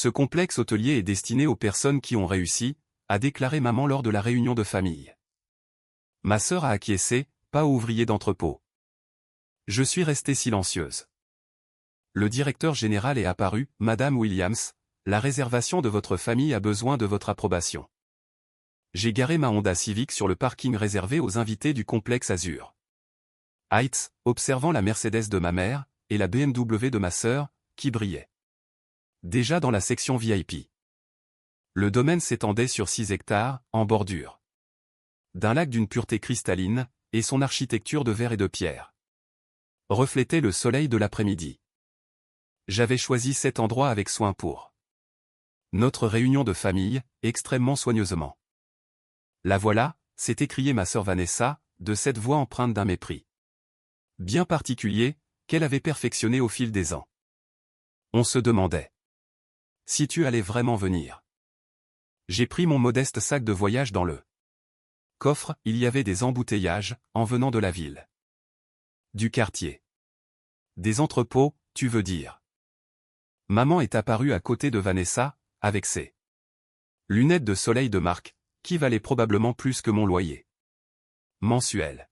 Ce complexe hôtelier est destiné aux personnes qui ont réussi, a déclaré maman lors de la réunion de famille. Ma sœur a acquiescé, pas aux ouvriers d'entrepôt. Je suis restée silencieuse. Le directeur général est apparu, Madame Williams, la réservation de votre famille a besoin de votre approbation. J'ai garé ma Honda Civic sur le parking réservé aux invités du complexe Azur Heights, observant la Mercedes de ma mère, et la BMW de ma sœur, qui brillaient. Déjà dans la section VIP. Le domaine s'étendait sur 6 hectares, en bordure d'un lac d'une pureté cristalline, et son architecture de verre et de pierre reflétait le soleil de l'après-midi. J'avais choisi cet endroit avec soin pour notre réunion de famille, extrêmement soigneusement. La voilà, s'est écriée ma sœur Vanessa, de cette voix empreinte d'un mépris bien particulier, qu'elle avait perfectionné au fil des ans. On se demandait si tu allais vraiment venir. J'ai pris mon modeste sac de voyage dans le coffre, il y avait des embouteillages, en venant de la ville. Du quartier. Des entrepôts, tu veux dire. Maman est apparue à côté de Vanessa, avec ses lunettes de soleil de marque, qui valaient probablement plus que mon loyer mensuel.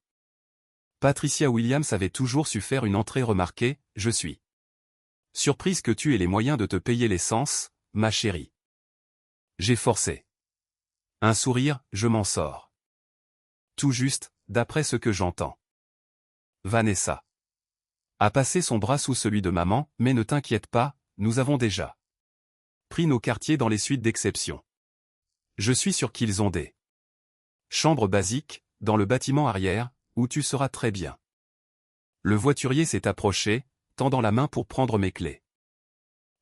Patricia Williams avait toujours su faire une entrée remarquée, je suis surprise que tu aies les moyens de te payer l'essence, ma chérie. J'ai forcé un sourire, je m'en sors. Tout juste, d'après ce que j'entends. Vanessa a passé son bras sous celui de maman, mais ne t'inquiète pas, nous avons déjà pris nos quartiers dans les suites d'exception. Je suis sûr qu'ils ont des chambres basiques, dans le bâtiment arrière, où tu seras très bien. Le voiturier s'est approché, tendant la main pour prendre mes clés.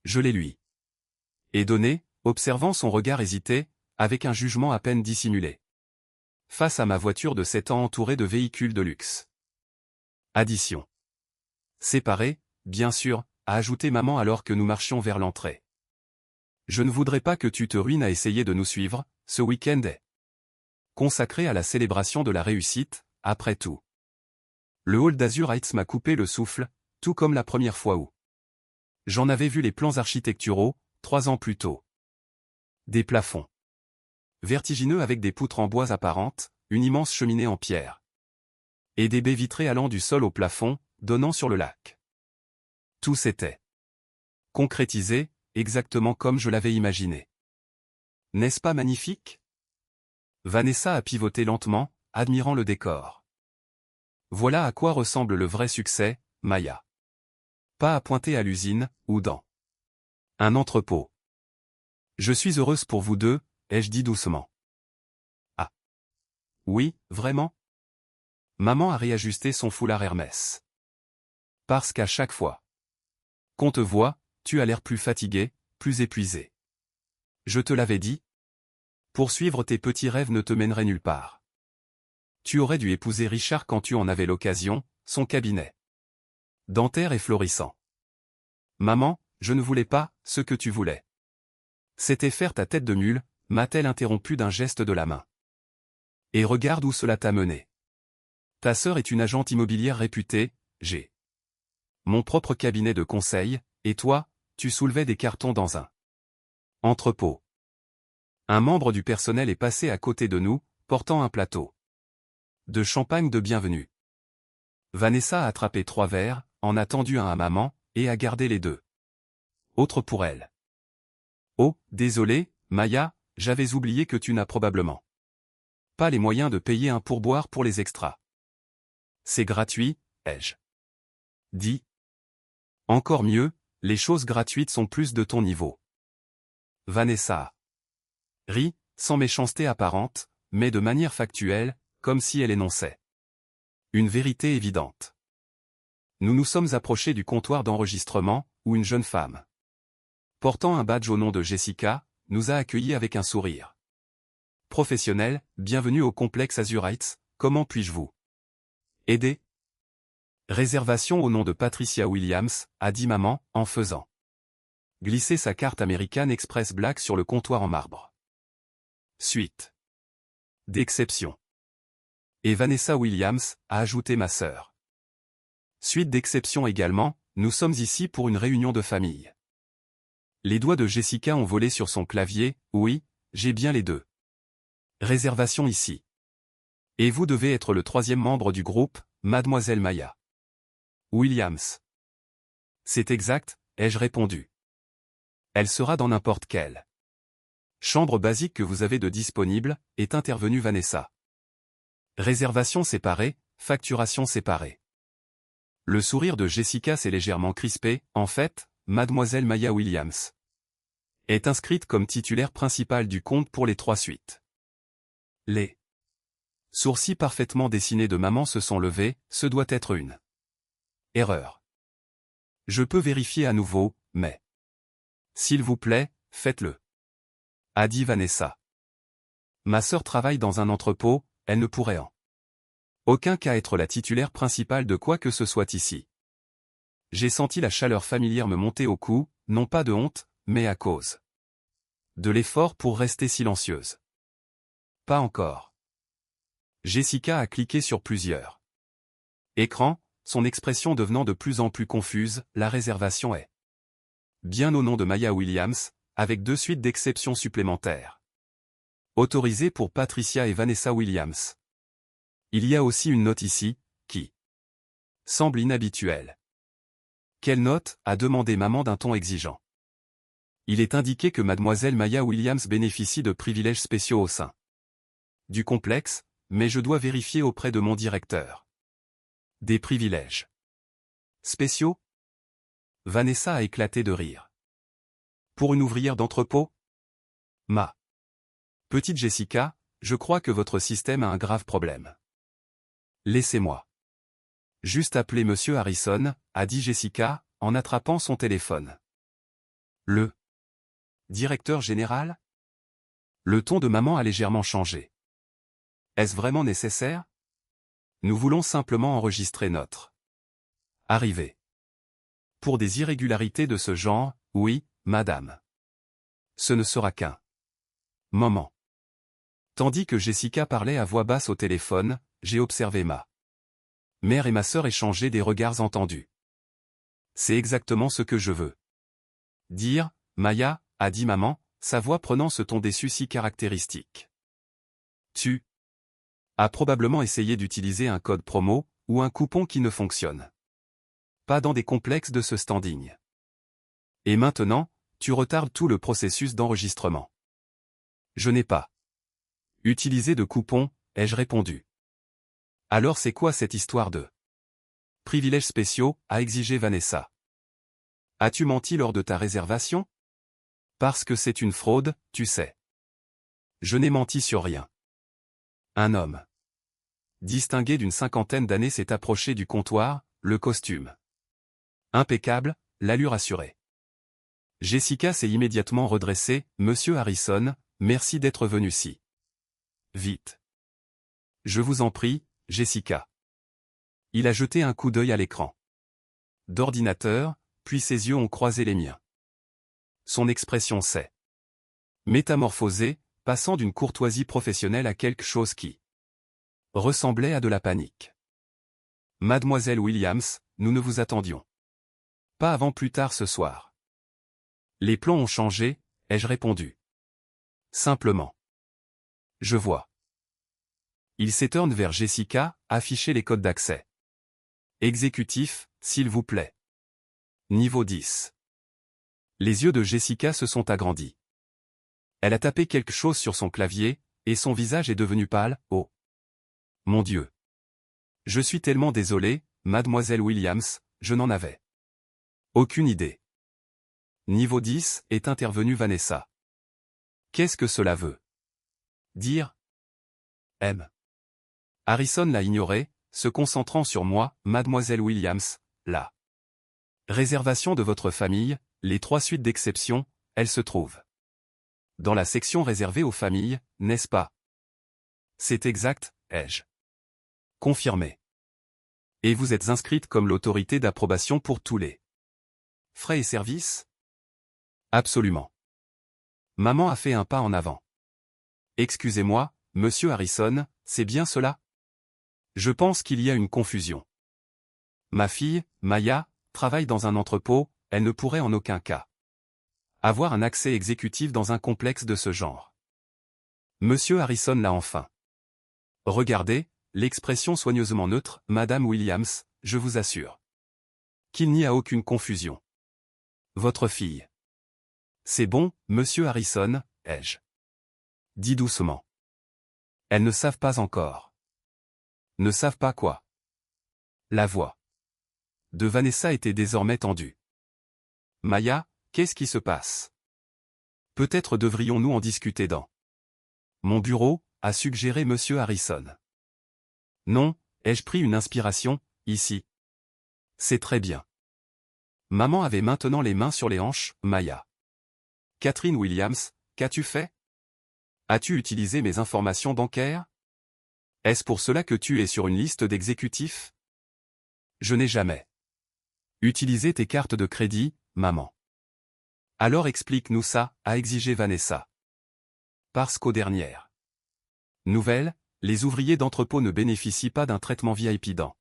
Je les lui ai données, observant son regard hésiter, avec un jugement à peine dissimulé. Face à ma voiture de 7 ans entourée de véhicules de luxe. Addition. Séparée, bien sûr, a ajouté maman alors que nous marchions vers l'entrée. Je ne voudrais pas que tu te ruines à essayer de nous suivre, ce week-end est consacré à la célébration de la réussite, après tout. Le hall d'Azur Heights m'a coupé le souffle, tout comme la première fois où j'en avais vu les plans architecturaux, 3 ans plus tôt. Des plafonds vertigineux avec des poutres en bois apparentes, une immense cheminée en pierre. Et des baies vitrées allant du sol au plafond, donnant sur le lac. Tout s'était concrétisé, exactement comme je l'avais imaginé. N'est-ce pas magnifique? Vanessa a pivoté lentement, admirant le décor. Voilà à quoi ressemble le vrai succès, Maya. Pas à pointer à l'usine, ou dans un entrepôt. Je suis heureuse pour vous deux, ai-je dit doucement. Ah. Oui, vraiment? Maman a réajusté son foulard Hermès. Parce qu'à chaque fois qu'on te voit, tu as l'air plus fatigué, plus épuisé. Je te l'avais dit? Poursuivre tes petits rêves ne te mènerait nulle part. Tu aurais dû épouser Richard quand tu en avais l'occasion, son cabinet dentaire et florissant. Maman, je ne voulais pas ce que tu voulais. C'était faire ta tête de mule, m'a-t-elle interrompu d'un geste de la main. Et regarde où cela t'a mené. Ta sœur est une agente immobilière réputée, j'ai mon propre cabinet de conseil, et toi, tu soulevais des cartons dans un entrepôt. Un membre du personnel est passé à côté de nous, portant un plateau de champagne de bienvenue. Vanessa a attrapé 3 verres, en a tendu un à maman, et a gardé les 2 autres pour elle. Oh, désolé, Maya, j'avais oublié que tu n'as probablement pas les moyens de payer un pourboire pour les extras. C'est gratuit, ai-je dit. Encore mieux, les choses gratuites sont plus de ton niveau. Vanessa rit, sans méchanceté apparente, mais de manière factuelle, comme si elle énonçait une vérité évidente. Nous nous sommes approchés du comptoir d'enregistrement, où une jeune femme, portant un badge au nom de Jessica, nous a accueillis avec un sourire. Professionnel, bienvenue au complexe Azur Heights, comment puis-je vous aider? Réservation au nom de Patricia Williams, a dit maman, en faisant glisser sa carte American Express Black sur le comptoir en marbre. Suite d'exception. Et Vanessa Williams, a ajouté ma sœur. Suite d'exception également, nous sommes ici pour une réunion de famille. Les doigts de Jessica ont volé sur son clavier, oui, j'ai bien les deux. Réservation ici. Et vous devez être le troisième membre du groupe, Mademoiselle Maya Williams. C'est exact, ai-je répondu. Elle sera dans n'importe quelle chambre basique que vous avez de disponible, est intervenue Vanessa. Réservation séparée, facturation séparée. Le sourire de Jessica s'est légèrement crispé, en fait, Mademoiselle Maya Williams est inscrite comme titulaire principale du compte pour les 3 suites. Les sourcils parfaitement dessinés de maman se sont levés, ce doit être une erreur. Je peux vérifier à nouveau, mais s'il vous plaît, faites-le, a dit Vanessa. Ma sœur travaille dans un entrepôt, elle ne pourrait en aucun cas être la titulaire principale de quoi que ce soit ici. J'ai senti la chaleur familière me monter au cou, non pas de honte, mais à cause de l'effort pour rester silencieuse. Pas encore. Jessica a cliqué sur plusieurs écrans, son expression devenant de plus en plus confuse, la réservation est bien au nom de Maya Williams, avec 2 suites d'exceptions supplémentaires. Autorisées pour Patricia et Vanessa Williams. Il y a aussi une note ici, qui semble inhabituelle. Quelle note, a demandé maman d'un ton exigeant. Il est indiqué que Mademoiselle Maya Williams bénéficie de privilèges spéciaux au sein du complexe, mais je dois vérifier auprès de mon directeur. Des privilèges spéciaux? Vanessa a éclaté de rire. Pour une ouvrière d'entrepôt? Ma petite Jessica, je crois que votre système a un grave problème. Laissez-moi juste appeler Monsieur Harrison, a dit Jessica, en attrapant son téléphone. Le directeur général? Le ton de maman a légèrement changé. Est-ce vraiment nécessaire? Nous voulons simplement enregistrer notre arrivée. Pour des irrégularités de ce genre, oui, madame. Ce ne sera qu'un moment. Tandis que Jessica parlait à voix basse au téléphone, j'ai observé ma mère et ma sœur échanger des regards entendus. C'est exactement ce que je veux dire, Maya, a dit maman, sa voix prenant ce ton déçu si caractéristique. Tu as probablement essayé d'utiliser un code promo, ou un coupon qui ne fonctionne pas dans des complexes de ce standing. Et maintenant, tu retardes tout le processus d'enregistrement. Je n'ai pas utilisé de coupon, ai-je répondu. Alors c'est quoi cette histoire de privilèges spéciaux, a exigé Vanessa. As-tu menti lors de ta réservation? Parce que c'est une fraude, tu sais. Je n'ai menti sur rien. Un homme distingué d'une 50aine d'années s'est approché du comptoir, le costume impeccable, l'allure assurée. Jessica s'est immédiatement redressée, Monsieur Harrison, merci d'être venu si vite. Je vous en prie, Jessica. Il a jeté un coup d'œil à l'écran d'ordinateur, puis ses yeux ont croisé les miens. Son expression s'est métamorphosée, passant d'une courtoisie professionnelle à quelque chose qui ressemblait à de la panique. Mademoiselle Williams, nous ne vous attendions pas avant plus tard ce soir. Les plans ont changé, ai-je répondu. Simplement. Je vois. Il s'étourne vers Jessica, afficher les codes d'accès. Exécutif, s'il vous plaît. Niveau 10. Les yeux de Jessica se sont agrandis. Elle a tapé quelque chose sur son clavier, et son visage est devenu pâle, oh. Mon Dieu. Je suis tellement désolé, Mademoiselle Williams, je n'en avais aucune idée. Niveau 10, est intervenue Vanessa. Qu'est-ce que cela veut dire? M. Harrison l'a ignoré, se concentrant sur moi, Mademoiselle Williams, la réservation de votre famille, les 3 suites d'exception, elles se trouvent dans la section réservée aux familles, n'est-ce pas? C'est exact, ai-je confirmé. Et vous êtes inscrite comme l'autorité d'approbation pour tous les frais et services? Absolument. Maman a fait un pas en avant. Excusez-moi, Monsieur Harrison, c'est bien cela? Je pense qu'il y a une confusion. Ma fille, Maya, travaille dans un entrepôt, elle ne pourrait en aucun cas Avoir un accès exécutif dans un complexe de ce genre. Monsieur Harrison l'a enfin. Regardez, l'expression soigneusement neutre, Madame Williams, je vous assure. Qu'il n'y a aucune confusion. Votre fille. C'est bon, Monsieur Harrison, ai-je dit doucement. Elles ne savent pas encore. Ne savent pas quoi. La voix de Vanessa était désormais tendue. Maya, qu'est-ce qui se passe? Peut-être devrions-nous en discuter dans mon bureau, a suggéré Monsieur Harrison. Non, ai-je pris une inspiration, ici? C'est très bien. Maman avait maintenant les mains sur les hanches, Maya. Catherine Williams, qu'as-tu fait? As-tu utilisé mes informations bancaires? Est-ce pour cela que tu es sur une liste d'exécutifs? Je n'ai jamais utilisé tes cartes de crédit, maman. Alors explique-nous ça, a exigé Vanessa. Parce qu'aux dernières nouvelles, les ouvriers d'entrepôt ne bénéficient pas d'un traitement VIP dans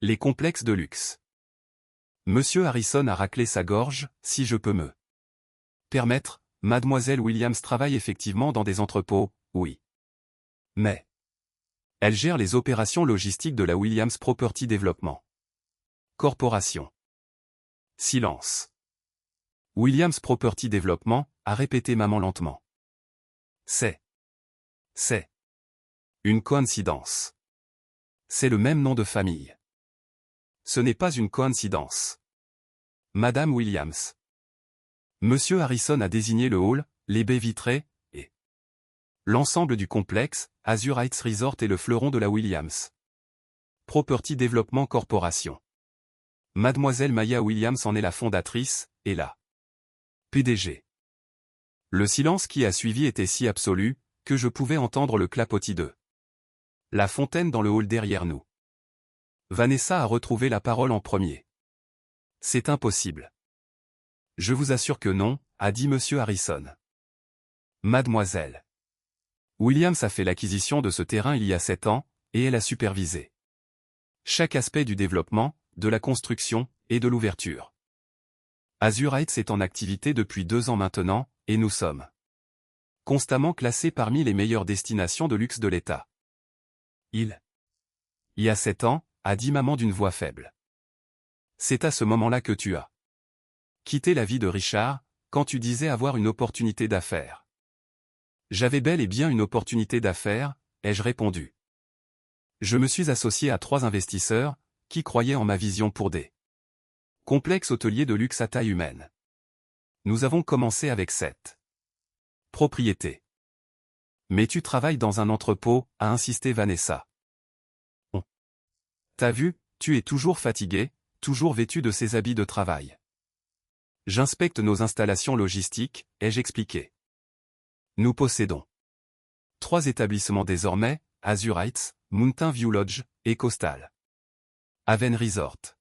les complexes de luxe. Monsieur Harrison a raclé sa gorge, si je peux me permettre, Mademoiselle Williams travaille effectivement dans des entrepôts, oui. Mais elle gère les opérations logistiques de la Williams Property Development Corporation. Silence. Williams Property Development, a répété maman lentement. C'est une coïncidence. C'est le même nom de famille. Ce n'est pas une coïncidence. Madame Williams. Monsieur Harrison a désigné le hall, les baies vitrées, et l'ensemble du complexe, Azure Heights Resort et le fleuron de la Williams Property Development Corporation. Mademoiselle Maya Williams en est la fondatrice, et la PDG. Le silence qui a suivi était si absolu, que je pouvais entendre le clapotis de la fontaine dans le hall derrière nous. Vanessa a retrouvé la parole en premier. C'est impossible. Je vous assure que non, a dit Monsieur Harrison. Mademoiselle Williams a fait l'acquisition de ce terrain il y a 7 ans, et elle a supervisé chaque aspect du développement, de la construction, et de l'ouverture. Azure Heights est en activité depuis 2 ans maintenant, et nous sommes constamment classés parmi les meilleures destinations de luxe de l'État. Il y a 7 ans, a dit maman d'une voix faible. C'est à ce moment-là que tu as quitté la vie de Richard, quand tu disais avoir une opportunité d'affaires. J'avais bel et bien une opportunité d'affaires, ai-je répondu. Je me suis associé à 3 investisseurs, qui croyaient en ma vision pour des complexes hôteliers de luxe à taille humaine. Nous avons commencé avec 7 propriétés. Mais tu travailles dans un entrepôt, a insisté Vanessa. T'as vu, tu es toujours fatigué, toujours vêtu de ces habits de travail. J'inspecte nos installations logistiques, ai-je expliqué. Nous possédons 3 établissements désormais, Azure Heights, Mountain View Lodge, et Coastal Haven Resort.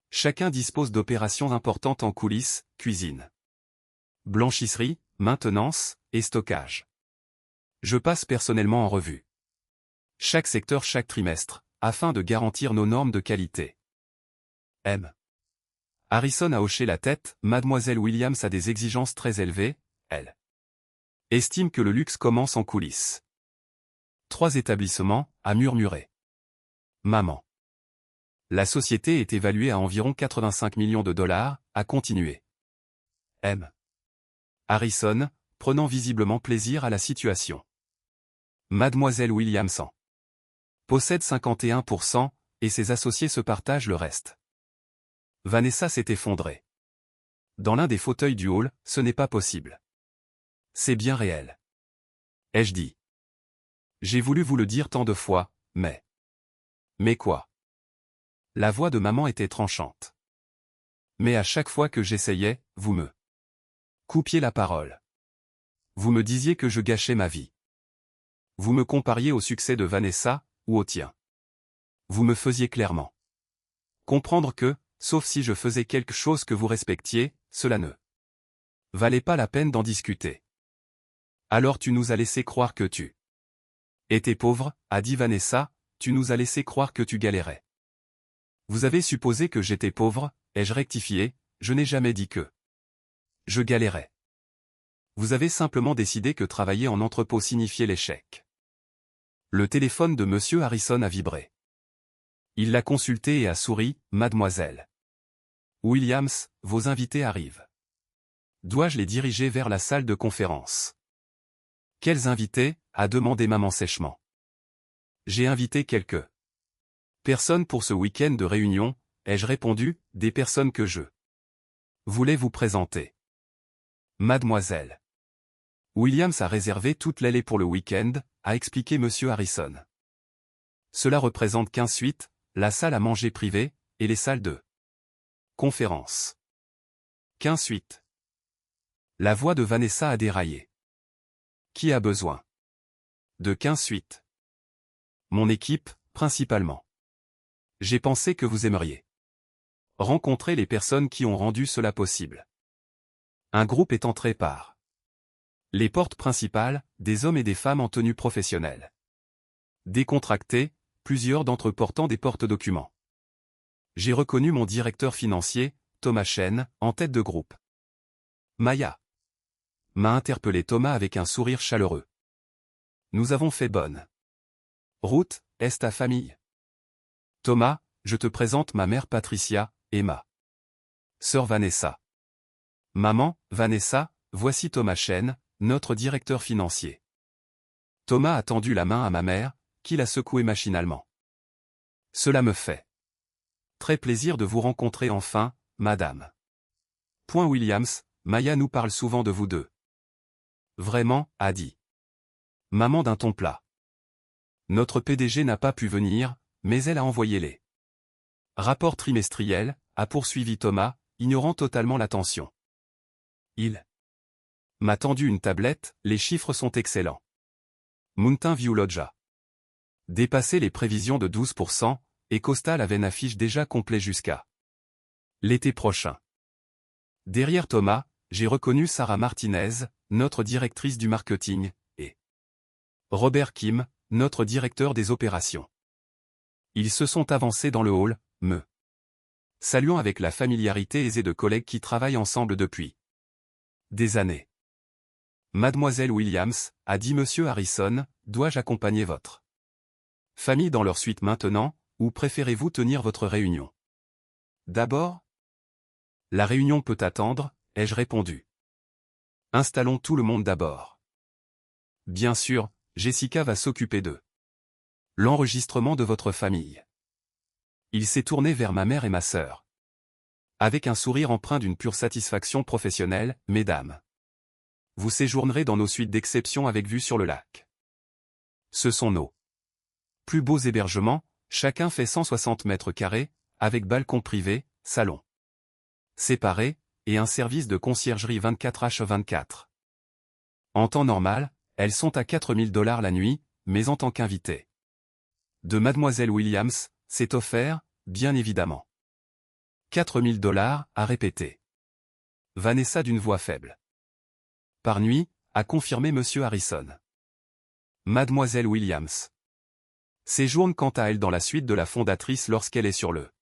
Chacun dispose d'opérations importantes en coulisses, cuisine, blanchisserie, maintenance, et stockage. Je passe personnellement en revue chaque secteur chaque trimestre, afin de garantir nos normes de qualité. M. Harrison a hoché la tête, Mademoiselle Williams a des exigences très élevées, elle estime que le luxe commence en coulisses. 3 établissements, a murmuré maman. La société est évaluée à environ 85 millions de dollars, a continué M. Harrison, prenant visiblement plaisir à la situation. Mademoiselle Williams en possède 51%, et ses associés se partagent le reste. Vanessa s'est effondrée. Dans l'un des fauteuils du hall, ce n'est pas possible. C'est bien réel. Ai-je dit. J'ai voulu vous le dire tant de fois, mais... Mais quoi? La voix de maman était tranchante. Mais à chaque fois que j'essayais, vous me coupiez la parole. Vous me disiez que je gâchais ma vie. Vous me compariez au succès de Vanessa, ou au tien. Vous me faisiez clairement comprendre que, sauf si je faisais quelque chose que vous respectiez, cela ne valait pas la peine d'en discuter. Alors tu nous as laissé croire que tu étais pauvre, a dit Vanessa, tu nous as laissé croire que tu galérais. Vous avez supposé que j'étais pauvre, ai-je rectifié, je n'ai jamais dit que Je galérais. Vous avez simplement décidé que travailler en entrepôt signifiait l'échec. Le téléphone de Monsieur Harrison a vibré. Il l'a consulté et a souri, « Mademoiselle Williams, vos invités arrivent. » Dois-je les diriger vers la salle de conférence? Quels invités? A demandé maman sèchement. J'ai invité quelques personnes pour ce week-end de réunion, ai-je répondu, des personnes que je voulais vous présenter. Mademoiselle Williams a réservé toute l'allée pour le week-end, a expliqué Monsieur Harrison. Cela représente 15 suites, la salle à manger privée, et les salles de conférence. 15 suites. La voix de Vanessa a déraillé. Qui a besoin de 15 suites? Mon équipe, principalement. J'ai pensé que vous aimeriez rencontrer les personnes qui ont rendu cela possible. Un groupe est entré par les portes principales, des hommes et des femmes en tenue professionnelle. Décontractés, plusieurs d'entre eux portant des porte-documents. J'ai reconnu mon directeur financier, Thomas Chen, en tête de groupe. Maya m'a interpellé Thomas avec un sourire chaleureux. Nous avons fait bonne route, est ta famille? Thomas, je te présente ma mère Patricia, et ma sœur Vanessa. Maman, Vanessa, voici Thomas Chen, notre directeur financier. Thomas a tendu la main à ma mère, qui l'a secouée machinalement. Cela me fait très plaisir de vous rencontrer enfin, madame. Point Williams, Maya nous parle souvent de vous deux. Vraiment, a dit maman d'un ton plat. Notre PDG n'a pas pu venir, mais elle a envoyé les rapports trimestriels, a poursuivi Thomas, ignorant totalement l'attention. Il m'a tendu une tablette, les chiffres sont excellents. Mountain View Lodge. Dépasser les prévisions de 12%, et Coastal avait une affiche déjà complet jusqu'à l'été prochain. Derrière Thomas, j'ai reconnu Sarah Martinez, notre directrice du marketing, et Robert Kim, notre directeur des opérations. Ils se sont avancés dans le hall, me saluant avec la familiarité aisée de collègues qui travaillent ensemble depuis des années. Mademoiselle Williams, a dit Monsieur Harrison, dois-je accompagner votre famille dans leur suite maintenant, ou préférez-vous tenir votre réunion? D'abord? La réunion peut attendre, ai-je répondu. Installons tout le monde d'abord. Bien sûr, Jessica va s'occuper de l'enregistrement de votre famille. Il s'est tourné vers ma mère et ma sœur. Avec un sourire empreint d'une pure satisfaction professionnelle, mesdames. Vous séjournerez dans nos suites d'exception avec vue sur le lac. Ce sont nos plus beaux hébergements, chacun fait 160 mètres carrés, avec balcon privé, salon séparé, et un service de conciergerie 24h24. En temps normal, elles sont à 4 000 $ la nuit, mais en tant qu'invité de Mademoiselle Williams, c'est offert, bien évidemment. 4 000 $, a répété Vanessa d'une voix faible. Par nuit, a confirmé Monsieur Harrison. Mademoiselle Williams séjourne quant à elle dans la suite de la fondatrice lorsqu'elle est sur le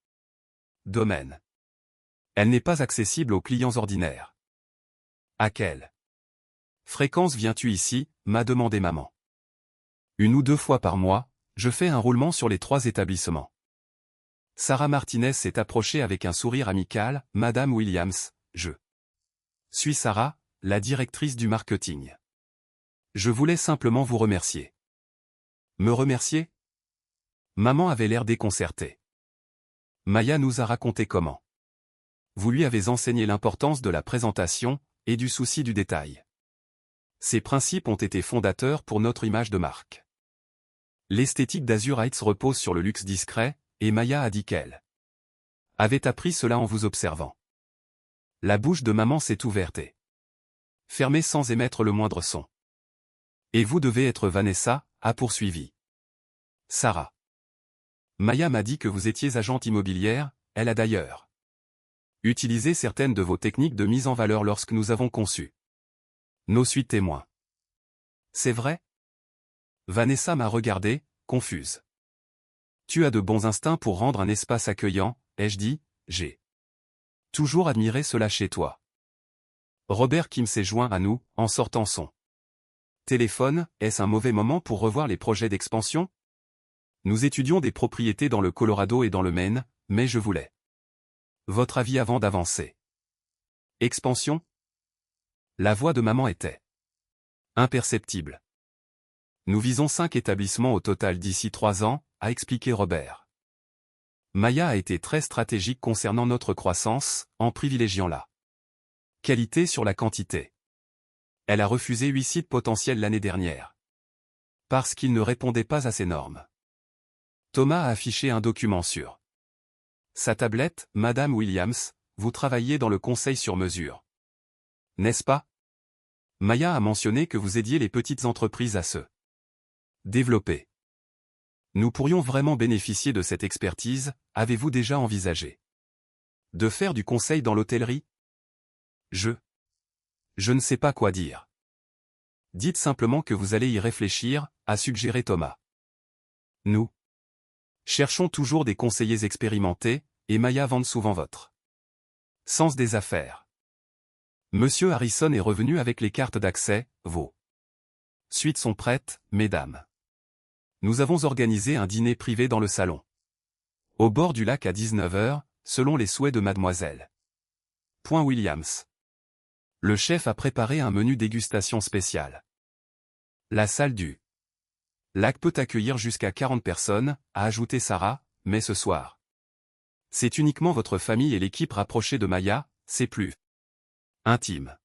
domaine. Elle n'est pas accessible aux clients ordinaires. À quelle fréquence viens-tu ici, m'a demandé maman. 1 ou 2 fois par mois, je fais un roulement sur les 3 établissements. Sarah Martinez s'est approchée avec un sourire amical, Madame Williams, je suis Sarah, la directrice du marketing. Je voulais simplement vous remercier. Me remercier? Maman avait l'air déconcertée. Maya nous a raconté comment vous lui avez enseigné l'importance de la présentation, et du souci du détail. Ces principes ont été fondateurs pour notre image de marque. L'esthétique d'Azur Heights repose sur le luxe discret, et Maya a dit qu'elle avait appris cela en vous observant. La bouche de maman s'est ouverte et fermée sans émettre le moindre son. Et vous devez être Vanessa, a poursuivi Sarah. Maya m'a dit que vous étiez agente immobilière, elle a d'ailleurs utilisé certaines de vos techniques de mise en valeur lorsque nous avons conçu nos suites témoins. C'est vrai? Vanessa m'a regardé, confuse. Tu as de bons instincts pour rendre un espace accueillant, ai-je dit, j'ai toujours admiré cela chez toi. Robert Kim s'est joint à nous, en sortant son téléphone. Est-ce un mauvais moment pour revoir les projets d'expansion? Nous étudions des propriétés dans le Colorado et dans le Maine, mais je voulais votre avis avant d'avancer. Expansion? La voix de maman était imperceptible. Nous visons 5 établissements au total d'ici 3 ans, a expliqué Robert. Maya a été très stratégique concernant notre croissance, en privilégiant la qualité sur la quantité. Elle a refusé 8 sites potentiels l'année dernière. Parce qu'ils ne répondaient pas à ces normes. Thomas a affiché un document sur sa tablette. Madame Williams, vous travaillez dans le conseil sur mesure. N'est-ce pas? Maya a mentionné que vous aidiez les petites entreprises à se développer. Nous pourrions vraiment bénéficier de cette expertise. Avez-vous déjà envisagé de faire du conseil dans l'hôtellerie? Je ne sais pas quoi dire. Dites simplement que vous allez y réfléchir, a suggéré Thomas. Nous cherchons toujours des conseillers expérimentés, et Maya vante souvent votre sens des affaires. Monsieur Harrison est revenu avec les cartes d'accès. Vos suites sont prêtes, mesdames. Nous avons organisé un dîner privé dans le salon. Au bord du lac à 19h, selon les souhaits de mademoiselle Williams. Le chef a préparé un menu dégustation spécial. La salle du lac peut accueillir jusqu'à 40 personnes, a ajouté Sarah, mais ce soir. C'est uniquement votre famille et l'équipe rapprochée de Maya, c'est plus intime.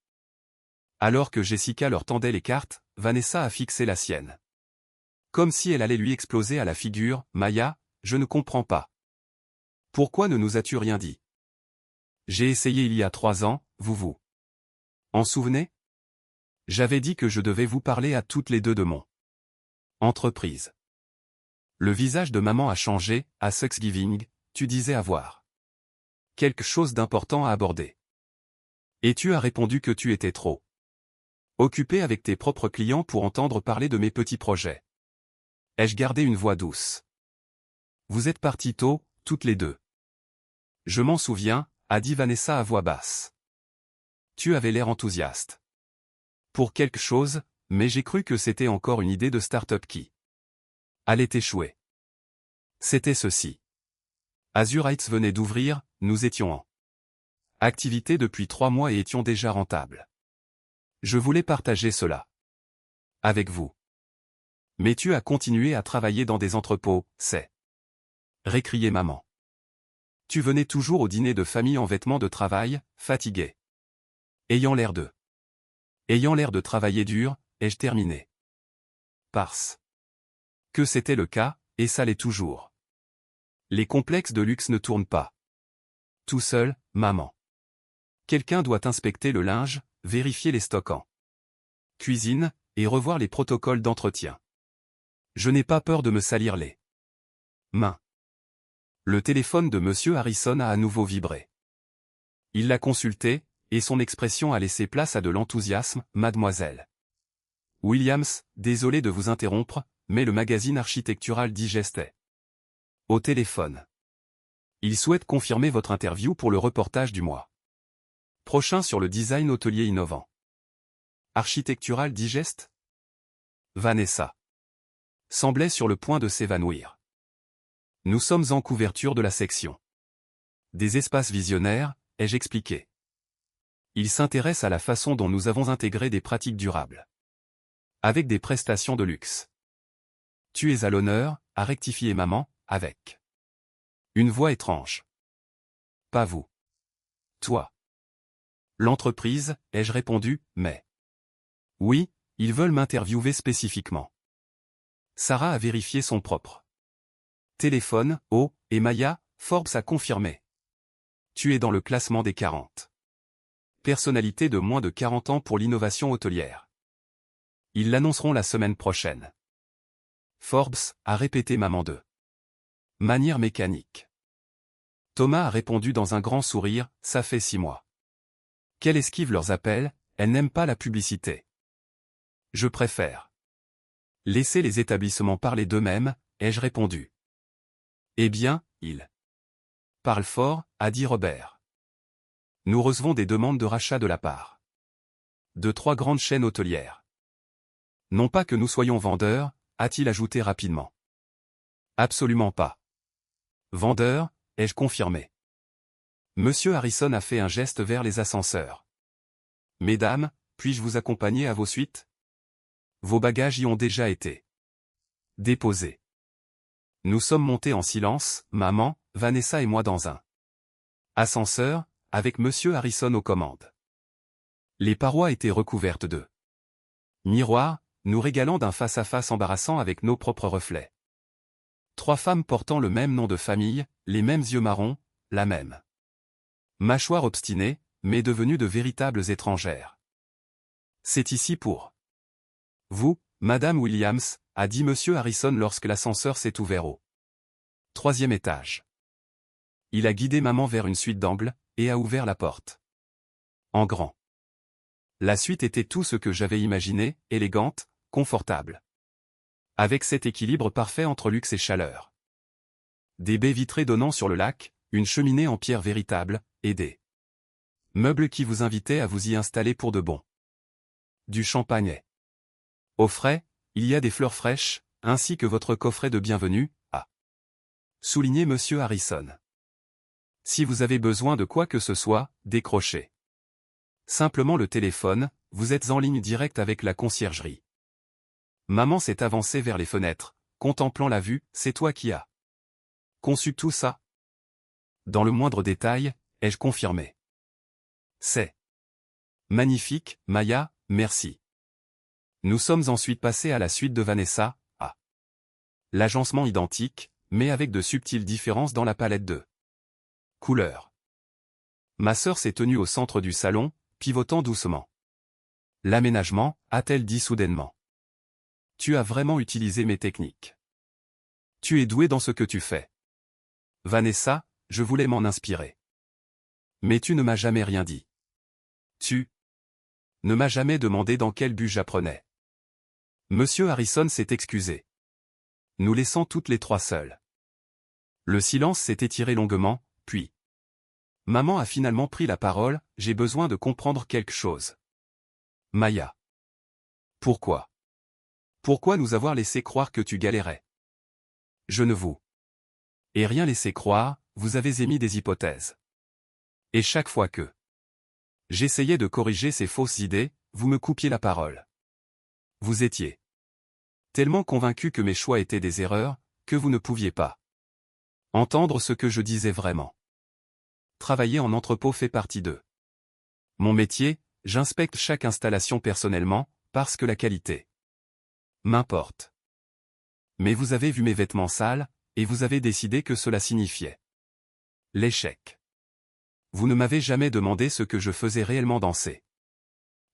Alors que Jessica leur tendait les cartes, Vanessa a fixé la sienne. Comme si elle allait lui exploser à la figure. Maya, je ne comprends pas. Pourquoi ne nous as-tu rien dit? J'ai essayé il y a 3 ans, vous en souvenez? J'avais dit que je devais vous parler à toutes les deux de mon entreprise. Le visage de maman a changé. À Thanksgiving, tu disais avoir quelque chose d'important à aborder. Et tu as répondu que tu étais trop occupé avec tes propres clients pour entendre parler de mes petits projets. Ai-je gardé une voix douce? Vous êtes partis tôt, toutes les deux. Je m'en souviens, a dit Vanessa à voix basse. Tu avais l'air enthousiaste pour quelque chose, mais j'ai cru que c'était encore une idée de start-up qui allait échouer. C'était ceci. Azure Heights venait d'ouvrir, nous étions en activité depuis 3 mois et étions déjà rentables. Je voulais partager cela avec vous. Mais tu as continué à travailler dans des entrepôts, c'est récriait maman. Tu venais toujours au dîner de famille en vêtements de travail, fatigué. Ayant l'air de travailler dur, ai-je terminé. Parce que c'était le cas, et ça l'est toujours. Les complexes de luxe ne tournent pas tout seul, maman. Quelqu'un doit inspecter le linge, vérifier les stocks en cuisine, et revoir les protocoles d'entretien. Je n'ai pas peur de me salir les mains. Le téléphone de Monsieur Harrison a à nouveau vibré. Il l'a consulté, et son expression a laissé place à de l'enthousiasme. Mademoiselle Williams, désolé de vous interrompre, mais le magazine Architectural Digest est au téléphone. Il souhaite confirmer votre interview pour le reportage du mois prochain sur le design hôtelier innovant. Architectural Digest? Vanessa semblait sur le point de s'évanouir. Nous sommes en couverture de la section des espaces visionnaires, ai-je expliqué. Il s'intéresse à la façon dont nous avons intégré des pratiques durables avec des prestations de luxe. Tu es à l'honneur, a rectifié maman, avec une voix étrange. Pas vous. Toi. L'entreprise, ai-je répondu, mais oui, ils veulent m'interviewer spécifiquement. Sarah a vérifié son propre téléphone. Oh, et Maya, Forbes a confirmé. Tu es dans le classement des 40 personnalités de moins de 40 ans pour l'innovation hôtelière. Ils l'annonceront la semaine prochaine. Forbes, a répété maman de manière mécanique. Thomas a répondu dans un grand sourire, ça fait 6 mois. Qu'elle esquive leurs appels, elle n'aime pas la publicité. Je préfère laisser les établissements parler d'eux-mêmes, ai-je répondu. Eh bien, ils parlent fort, a dit Robert. Nous recevons des demandes de rachat de la part De 3 grandes chaînes hôtelières. Non pas que nous soyons vendeurs, a-t-il ajouté rapidement. Absolument pas. Vendeur, ai-je confirmé. Monsieur Harrison a fait un geste vers les ascenseurs. Mesdames, puis-je vous accompagner à vos suites? Vos bagages y ont déjà été déposés. Nous sommes montés en silence, maman, Vanessa et moi dans un ascenseur, avec Monsieur Harrison aux commandes. Les parois étaient recouvertes de miroirs, nous régalant d'un face-à-face embarrassant avec nos propres reflets. 3 femmes portant le même nom de famille, les mêmes yeux marrons, la même mâchoire obstinée, mais devenues de véritables étrangères. C'est ici pour vous, Madame Williams, a dit Monsieur Harrison lorsque l'ascenseur s'est ouvert au 3e étage. Il a guidé maman vers une suite d'angle, et a ouvert la porte. En grand. La suite était tout ce que j'avais imaginé, élégante, confortable. Avec cet équilibre parfait entre luxe et chaleur. Des baies vitrées donnant sur le lac, une cheminée en pierre véritable, et des meubles qui vous invitaient à vous y installer pour de bon. Du champagne. Au frais, il y a des fleurs fraîches, ainsi que votre coffret de bienvenue, a souligné Monsieur Harrison. Si vous avez besoin de quoi que ce soit, décrochez simplement le téléphone, vous êtes en ligne directe avec la conciergerie. Maman s'est avancée vers les fenêtres, contemplant la vue, c'est toi qui as conçu tout ça? Dans le moindre détail, ai-je confirmé. C'est magnifique, Maya, merci. Nous sommes ensuite passés à la suite de Vanessa, à l'agencement identique, mais avec de subtiles différences dans la palette de couleurs. Ma sœur s'est tenue au centre du salon, pivotant doucement. L'aménagement, a-t-elle dit soudainement. Tu as vraiment utilisé mes techniques. Tu es doué dans ce que tu fais. Vanessa, je voulais m'en inspirer. Mais tu ne m'as jamais rien dit. Tu ne m'as jamais demandé dans quel but j'apprenais. Monsieur Harrison s'est excusé. Nous laissant toutes les 3 seules. Le silence s'est étiré longuement, puis maman a finalement pris la parole, j'ai besoin de comprendre quelque chose. Maya. Pourquoi? Pourquoi nous avoir laissé croire que tu galérais? Je ne vous ai rien laissé croire, vous avez émis des hypothèses. Et chaque fois que j'essayais de corriger ces fausses idées, vous me coupiez la parole. Vous étiez tellement convaincu que mes choix étaient des erreurs, que vous ne pouviez pas entendre ce que je disais vraiment. Travailler en entrepôt fait partie de mon métier, j'inspecte chaque installation personnellement, parce que la qualité m'importe. Mais vous avez vu mes vêtements sales, et vous avez décidé que cela signifiait l'échec. Vous ne m'avez jamais demandé ce que je faisais réellement dans ces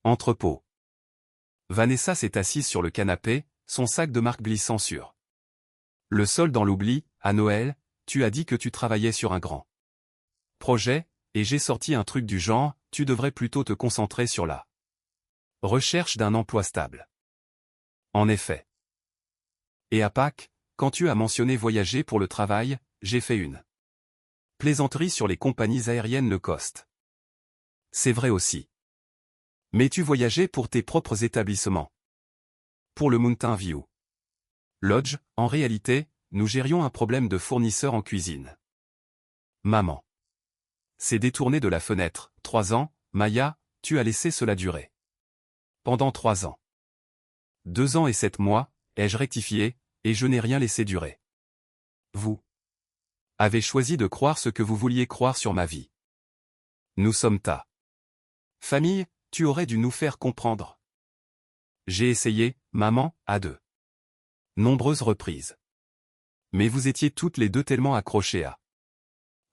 entrepôts. Vanessa s'est assise sur le canapé, son sac de marque glissant sur le sol dans l'oubli. À Noël, tu as dit que tu travaillais sur un grand projet, et j'ai sorti un truc du genre, tu devrais plutôt te concentrer sur la recherche d'un emploi stable. En effet. Et à Pâques, quand tu as mentionné voyager pour le travail, j'ai fait une plaisanterie sur les compagnies aériennes low cost. C'est vrai aussi. Mais tu voyageais pour tes propres établissements. Pour le Mountain View Lodge, en réalité, nous gérions un problème de fournisseur en cuisine. Maman s'est détournée de la fenêtre. 3 ans, Maya, tu as laissé cela durer. Pendant 3 ans. 2 ans et 7 mois, ai-je rectifié, et je n'ai rien laissé durer. Vous avez choisi de croire ce que vous vouliez croire sur ma vie. Nous sommes ta famille, tu aurais dû nous faire comprendre. J'ai essayé, maman, à de nombreuses reprises. Mais vous étiez toutes les 2 tellement accrochées à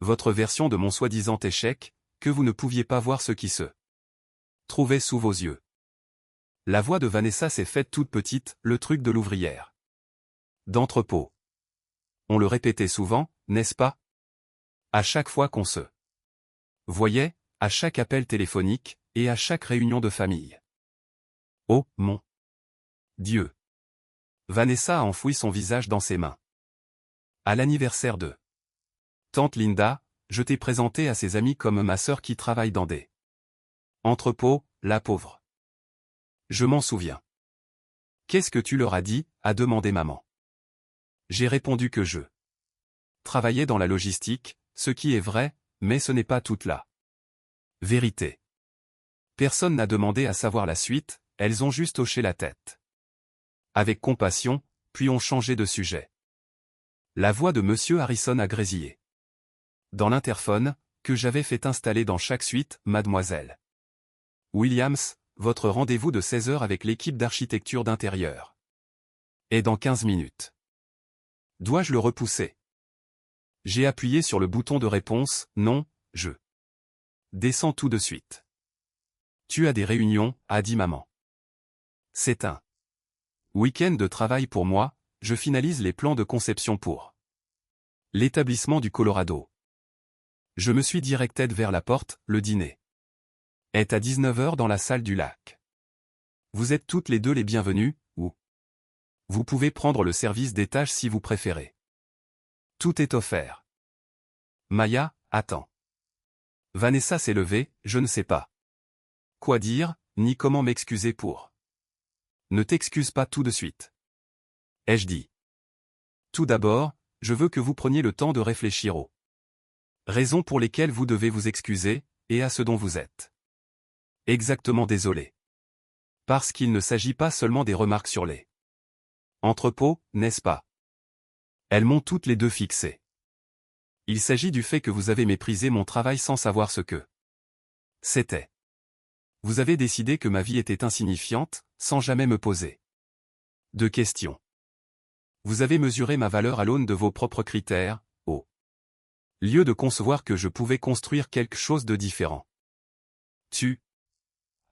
votre version de mon soi-disant échec, que vous ne pouviez pas voir ce qui se trouvait sous vos yeux. La voix de Vanessa s'est faite toute petite, le truc de l'ouvrière d'entrepôt. On le répétait souvent, n'est-ce pas? À chaque fois qu'on se voyait, à chaque appel téléphonique, et à chaque réunion de famille. Oh, mon Dieu! Vanessa a enfoui son visage dans ses mains. À l'anniversaire de Tante Linda, je t'ai présenté à ses amis comme ma sœur qui travaille dans des entrepôts, la pauvre Je m'en souviens. Qu'est-ce que tu leur as dit, a demandé maman. J'ai répondu que je travaillais dans la logistique, ce qui est vrai, mais ce n'est pas toute la vérité. Personne n'a demandé à savoir la suite, elles ont juste hoché la tête. Avec compassion, puis ont changé de sujet. La voix de Monsieur Harrison a grésillé. Dans l'interphone, que j'avais fait installer dans chaque suite, Mademoiselle Williams, votre rendez-vous de 16 h avec l'équipe d'architecture d'intérieur est dans 15 minutes. Dois-je le repousser? J'ai appuyé sur le bouton de réponse, non, je descends tout de suite. Tu as des réunions, a dit maman. C'est un week-end de travail pour moi, je finalise les plans de conception pour l'établissement du Colorado. Je me suis directé vers la porte, le dîner est à 19 h dans la salle du lac. Vous êtes toutes les deux les bienvenues, ou vous pouvez prendre le service d'étage si vous préférez. Tout est offert. Maya, attends. Vanessa s'est levée, je ne sais pas quoi dire, ni comment m'excuser pour. Ne t'excuse pas tout de suite. Ai-je dit. Tout d'abord, je veux que vous preniez le temps de réfléchir aux raisons pour lesquelles vous devez vous excuser, et à ce dont vous êtes exactement désolé. Parce qu'il ne s'agit pas seulement des remarques sur les entrepôts, n'est-ce pas? Elles m'ont toutes les deux fixé. Il s'agit du fait que vous avez méprisé mon travail sans savoir ce que c'était. Vous avez décidé que ma vie était insignifiante, sans jamais me poser de questions. Vous avez mesuré ma valeur à l'aune de vos propres critères, au lieu de concevoir que je pouvais construire quelque chose de différent. Tu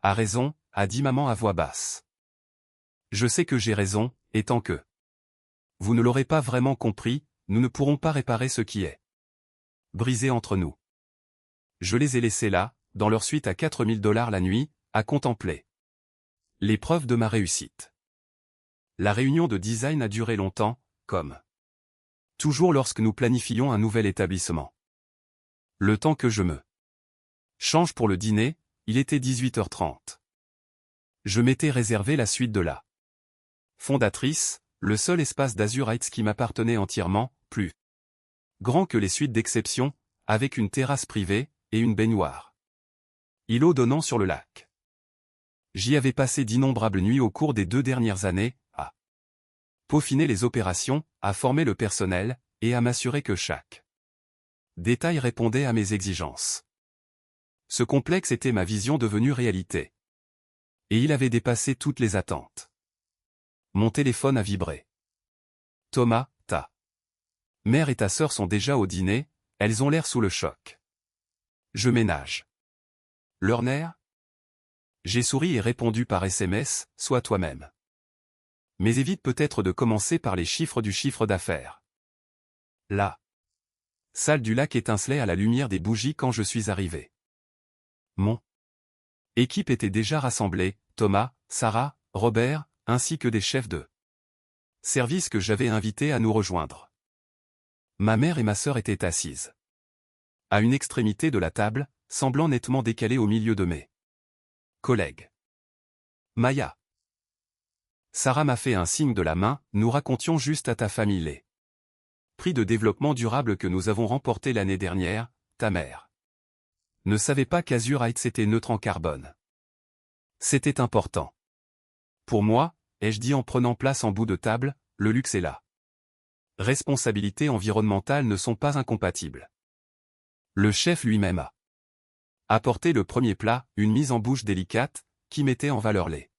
as raison, a dit maman à voix basse. Je sais que j'ai raison, et tant que vous ne l'aurez pas vraiment compris, nous ne pourrons pas réparer ce qui est brisé entre nous. Je les ai laissés là, dans leur suite à 4 000 $ la nuit, à contempler l'épreuve de ma réussite. La réunion de design a duré longtemps, comme toujours lorsque nous planifions un nouvel établissement. Le temps que je me change pour le dîner, il était 18 h 30. Je m'étais réservé la suite de la fondatrice, le seul espace d'Azur Heights qui m'appartenait entièrement, plus grand que les suites d'exception, avec une terrasse privée, et une baignoire. Îlot donnant sur le lac. J'y avais passé d'innombrables nuits au cours des 2 dernières années, à peaufiner les opérations, à former le personnel, et à m'assurer que chaque détail répondait à mes exigences. Ce complexe était ma vision devenue réalité. Et il avait dépassé toutes les attentes. Mon téléphone a vibré. Thomas, ta mère et ta sœur sont déjà au dîner, elles ont l'air sous le choc. Je ménage leurs nerfs? J'ai souri et répondu par SMS, sois toi-même. Mais évite peut-être de commencer par les chiffres du chiffre d'affaires. La salle du lac étincelait à la lumière des bougies quand je suis arrivé. Mon équipe était déjà rassemblée, Thomas, Sarah, Robert, ainsi que des chefs de service que j'avais invités à nous rejoindre. Ma mère et ma sœur étaient assises à une extrémité de la table, semblant nettement décalée au milieu de mes collègues. Maya. Sarah m'a fait un signe de la main, nous racontions juste à ta famille les prix de développement durable que nous avons remportés l'année dernière, ta mère ne savait pas qu'Azur Heights était neutre en carbone. C'était important. Pour moi, ai-je dit en prenant place en bout de table, le luxe et la responsabilité environnementale ne sont pas incompatibles. Le chef lui-même a apporté le premier plat, une mise en bouche délicate, qui mettait en valeur les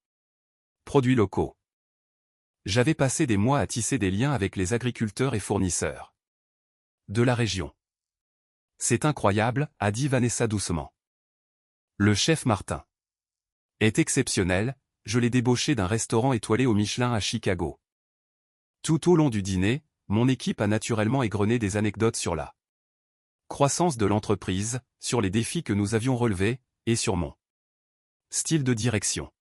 produits locaux. J'avais passé des mois à tisser des liens avec les agriculteurs et fournisseurs de la région. C'est incroyable, a dit Vanessa doucement. Le chef Martin est exceptionnel, je l'ai débauché d'un restaurant étoilé au Michelin à Chicago. Tout au long du dîner, mon équipe a naturellement égrené des anecdotes sur la croissance de l'entreprise, sur les défis que nous avions relevés, et sur mon style de direction.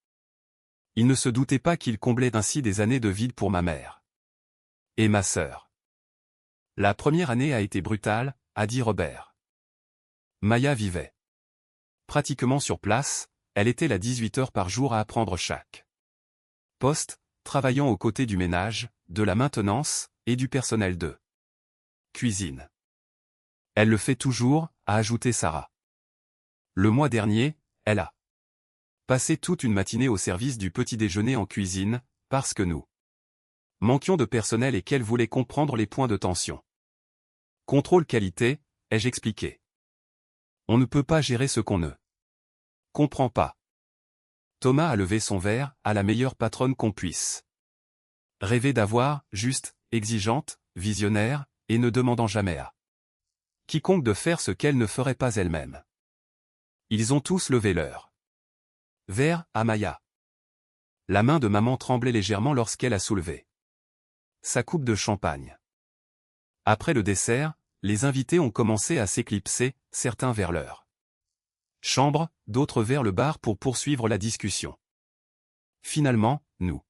Il ne se doutait pas qu'il comblait ainsi des années de vide pour ma mère et ma sœur. La première année a été brutale, a dit Robert. Maya vivait pratiquement sur place, elle était là 18 heures par jour à apprendre chaque poste, travaillant aux côtés du ménage, de la maintenance, et du personnel de cuisine. Elle le fait toujours, a ajouté Sarah. Le mois dernier, elle a passé toute une matinée au service du petit déjeuner en cuisine, parce que nous manquions de personnel et qu'elle voulait comprendre les points de tension. Contrôle qualité, ai-je expliqué. On ne peut pas gérer ce qu'on ne comprend pas. Thomas a levé son verre, à la meilleure patronne qu'on puisse rêver d'avoir, juste, exigeante, visionnaire, et ne demandant jamais à quiconque de faire ce qu'elle ne ferait pas elle-même. Ils ont tous levé leur verre à Maya. La main de maman tremblait légèrement lorsqu'elle a soulevé sa coupe de champagne. Après le dessert, les invités ont commencé à s'éclipser, certains vers leur chambre, d'autres vers le bar pour poursuivre la discussion. Finalement, nous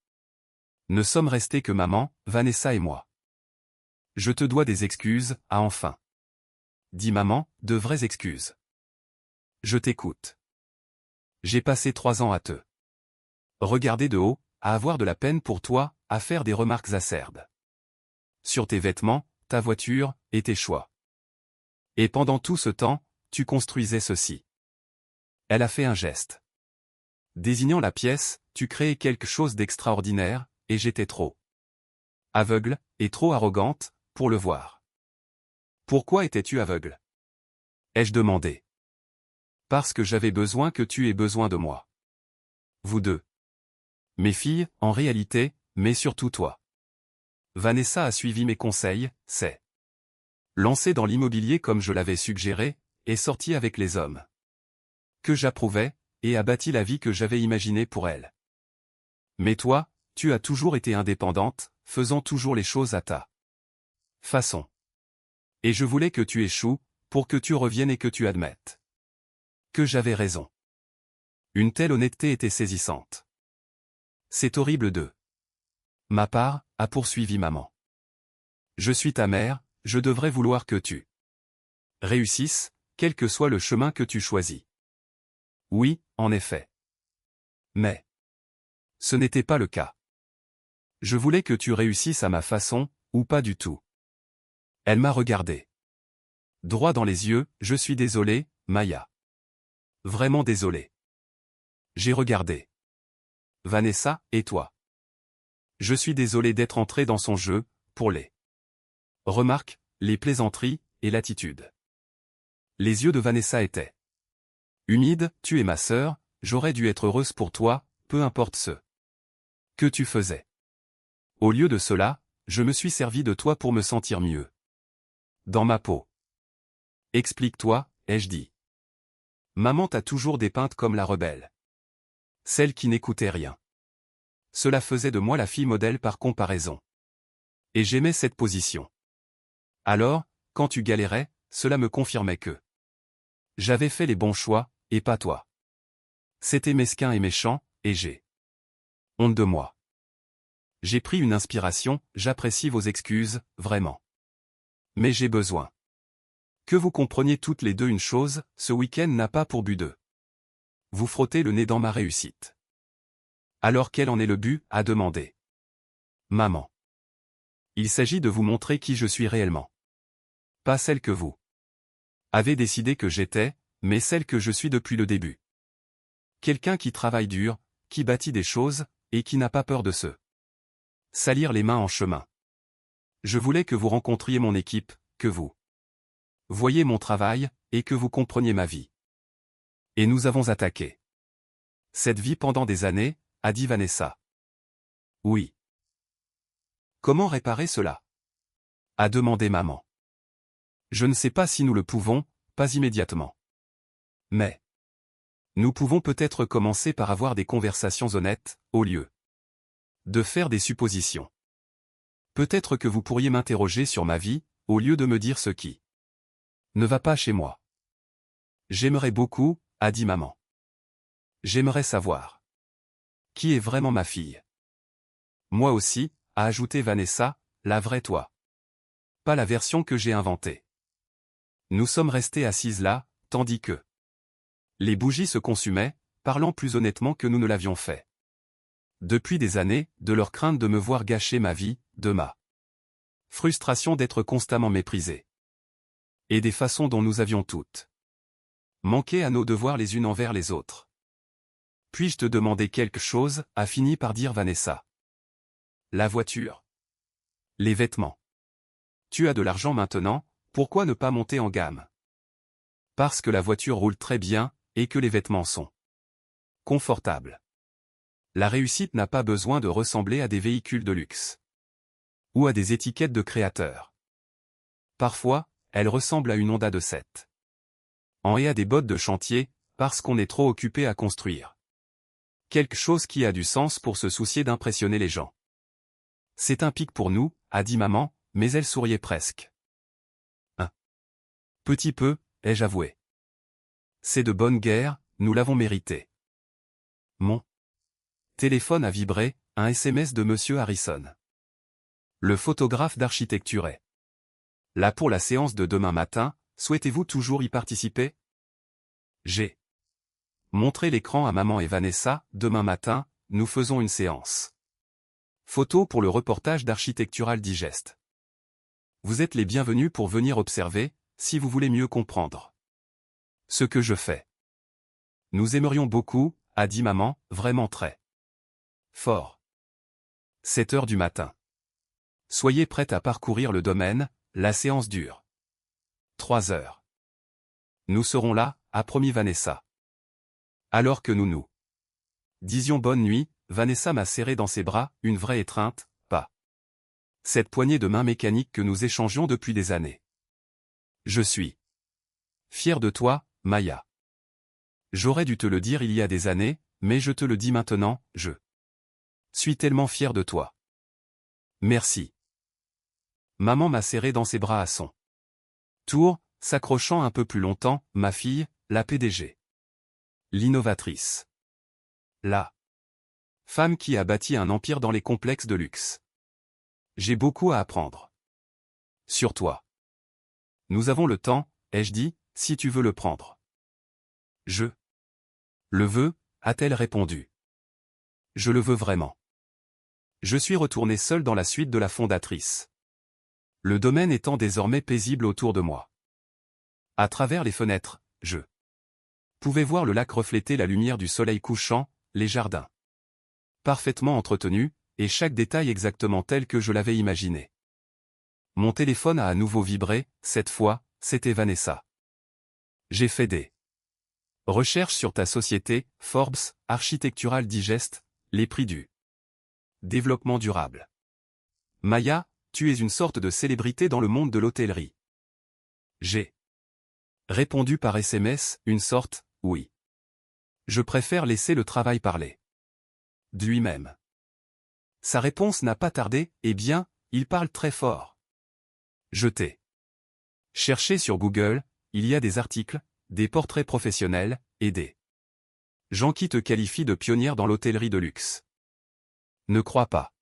ne sommes restés que maman, Vanessa et moi. Je te dois des excuses, a enfin dit maman, de vraies excuses. Je t'écoute. J'ai passé 3 ans à te regarder de haut, à avoir de la peine pour toi, à faire des remarques acerbes sur tes vêtements, ta voiture, et tes choix. Et pendant tout ce temps, tu construisais ceci. Elle a fait un geste. Désignant la pièce, tu créais quelque chose d'extraordinaire, et j'étais trop aveugle, et trop arrogante, pour le voir. Pourquoi étais-tu aveugle? Ai-je demandé. Parce que j'avais besoin que tu aies besoin de moi. Vous deux. Mes filles, en réalité, mais surtout toi. Vanessa a suivi mes conseils, s'est lancée dans l'immobilier comme je l'avais suggéré, et sortie avec les hommes que j'approuvais, et a bâti la vie que j'avais imaginée pour elle. Mais toi, tu as toujours été indépendante, faisant toujours les choses à ta façon. Et je voulais que tu échoues, pour que tu reviennes et que tu admettes que j'avais raison. Une telle honnêteté était saisissante. C'est horrible de ma part, a poursuivi maman. Je suis ta mère, je devrais vouloir que tu réussisses, quel que soit le chemin que tu choisis. Oui, en effet. Mais ce n'était pas le cas. Je voulais que tu réussisses à ma façon, ou pas du tout. Elle m'a regardé droit dans les yeux, je suis désolé, Maya. Vraiment désolé. J'ai regardé Vanessa, et toi? Je suis désolé d'être entré dans son jeu, pour les remarques, les plaisanteries, et l'attitude. Les yeux de Vanessa étaient humides, tu es ma sœur, j'aurais dû être heureuse pour toi, peu importe ce que tu faisais. Au lieu de cela, je me suis servi de toi pour me sentir mieux dans ma peau. Explique-toi, ai-je dit. Maman t'a toujours dépeinte comme la rebelle. Celle qui n'écoutait rien. Cela faisait de moi la fille modèle par comparaison. Et j'aimais cette position. Alors, quand tu galérais, cela me confirmait que j'avais fait les bons choix, et pas toi. C'était mesquin et méchant, et j'ai honte de moi. J'ai pris une inspiration, j'apprécie vos excuses, vraiment. Mais j'ai besoin que vous compreniez toutes les deux une chose, ce week-end n'a pas pour but de vous frotter le nez dans ma réussite. Alors quel en est le but, a demandé maman. Il s'agit de vous montrer qui je suis réellement. Pas celle que vous avez décidé que j'étais, mais celle que je suis depuis le début. Quelqu'un qui travaille dur, qui bâtit des choses, et qui n'a pas peur de se salir les mains en chemin. Je voulais que vous rencontriez mon équipe, que vous voyiez mon travail, et que vous compreniez ma vie. Et nous avons attaqué cette vie pendant des années, a dit Vanessa. Oui. Comment réparer cela? A demandé maman. Je ne sais pas si nous le pouvons, pas immédiatement. Mais nous pouvons peut-être commencer par avoir des conversations honnêtes, au lieu de faire des suppositions. Peut-être que vous pourriez m'interroger sur ma vie, au lieu de me dire ce qui ne va pas chez moi. J'aimerais beaucoup, a dit maman. J'aimerais savoir qui est vraiment ma fille. Moi aussi, a ajouté Vanessa, la vraie toi. Pas la version que j'ai inventée. Nous sommes restés assises là, tandis que les bougies se consumaient, parlant plus honnêtement que nous ne l'avions fait. Depuis des années, de leur crainte de me voir gâcher ma vie, de ma frustration d'être constamment méprisé. Et des façons dont nous avions toutes manqué à nos devoirs les unes envers les autres. Puis-je te demander quelque chose, a fini par dire Vanessa. La voiture. Les vêtements. Tu as de l'argent maintenant, pourquoi ne pas monter en gamme? Parce que la voiture roule très bien, et que les vêtements sont confortables. La réussite n'a pas besoin de ressembler à des véhicules de luxe. Ou à des étiquettes de créateurs. Parfois, elle ressemble à une Honda de 7 ans et à des bottes de chantier, parce qu'on est trop occupé à construire quelque chose qui a du sens pour se soucier d'impressionner les gens. C'est un pic pour nous, a dit maman, mais elle souriait presque. Un petit peu, ai-je avoué. C'est de bonne guerre, nous l'avons mérité. Mon téléphone a vibré, un SMS de Monsieur Harrison. Le photographe d'architecture est là pour la séance de demain matin, souhaitez-vous toujours y participer? J'ai montré l'écran à maman et Vanessa, demain matin, nous faisons une séance photo pour le reportage d'Architectural Digest. Vous êtes les bienvenus pour venir observer, si vous voulez mieux comprendre ce que je fais. Nous aimerions beaucoup, a dit maman, vraiment très fort. 7 heures du matin. Soyez prête à parcourir le domaine, la séance dure 3 heures. Nous serons là, a promis Vanessa. Alors que nous disions bonne nuit, Vanessa m'a serré dans ses bras, une vraie étreinte, pas cette poignée de main mécanique que nous échangions depuis des années. Je suis fier de toi, Maya. J'aurais dû te le dire il y a des années, mais je te le dis maintenant, je suis tellement fier de toi. Merci. Maman m'a serré dans ses bras à son tour, s'accrochant un peu plus longtemps, ma fille, la PDG. L'innovatrice. La femme qui a bâti un empire dans les complexes de luxe. J'ai beaucoup à apprendre. Sur toi. Nous avons le temps, ai-je dit, si tu veux le prendre. Je le veux, a-t-elle répondu. Je le veux vraiment. Je suis retourné seul dans la suite de la fondatrice. Le domaine étant désormais paisible autour de moi. À travers les fenêtres, je pouvais voir le lac refléter la lumière du soleil couchant, les jardins parfaitement entretenus, et chaque détail exactement tel que je l'avais imaginé. Mon téléphone a à nouveau vibré, cette fois, c'était Vanessa. J'ai fait des recherches sur ta société, Forbes, Architectural Digest, les prix du développement durable. Maya, tu es une sorte de célébrité dans le monde de l'hôtellerie. J'ai répondu par SMS, une sorte, oui. Je préfère laisser le travail parler de lui-même. Sa réponse n'a pas tardé, eh bien, il parle très fort. Je t'ai cherché sur Google, il y a des articles, des portraits professionnels, et des gens qui te qualifient de pionnière dans l'hôtellerie de luxe. Ne crois pas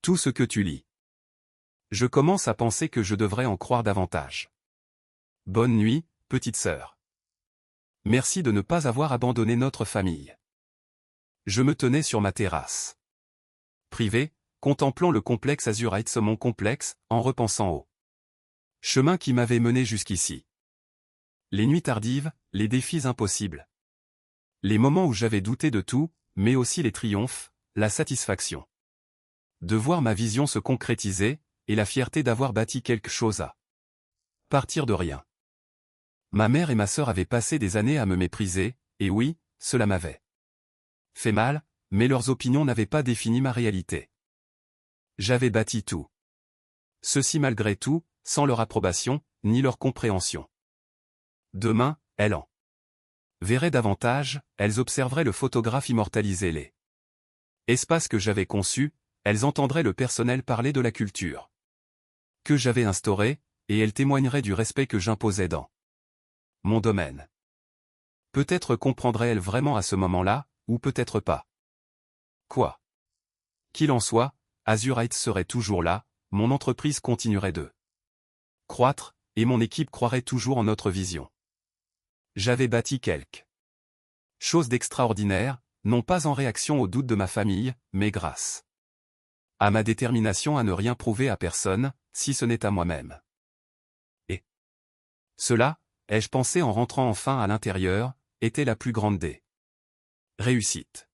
tout ce que tu lis. Je commence à penser que je devrais en croire davantage. Bonne nuit, petite sœur. Merci de ne pas avoir abandonné notre famille. Je me tenais sur ma terrasse privée, contemplant le complexe Azure Heights, mon complexe, en repensant au chemin qui m'avait mené jusqu'ici. Les nuits tardives, les défis impossibles. Les moments où j'avais douté de tout, mais aussi les triomphes, la satisfaction de voir ma vision se concrétiser, et la fierté d'avoir bâti quelque chose à partir de rien. Ma mère et ma sœur avaient passé des années à me mépriser, et oui, cela m'avait fait mal, mais leurs opinions n'avaient pas défini ma réalité. J'avais bâti tout. Ceci malgré tout, sans leur approbation, ni leur compréhension. Demain, elles en verraient davantage, elles observeraient le photographe immortaliser les espaces que j'avais conçus, elles entendraient le personnel parler de la culture que j'avais instaurée, et elles témoigneraient du respect que j'imposais dans mon domaine. Peut-être comprendraient-elles vraiment à ce moment-là, ou peut-être pas. Quoi qu'il en soit, Azure Heights serait toujours là, mon entreprise continuerait de croître, et mon équipe croirait toujours en notre vision. J'avais bâti quelque chose d'extraordinaire, non pas en réaction aux doutes de ma famille, mais grâce à ma détermination à ne rien prouver à personne, si ce n'est à moi-même. Et cela, ai-je pensé en rentrant enfin à l'intérieur, était la plus grande des réussites.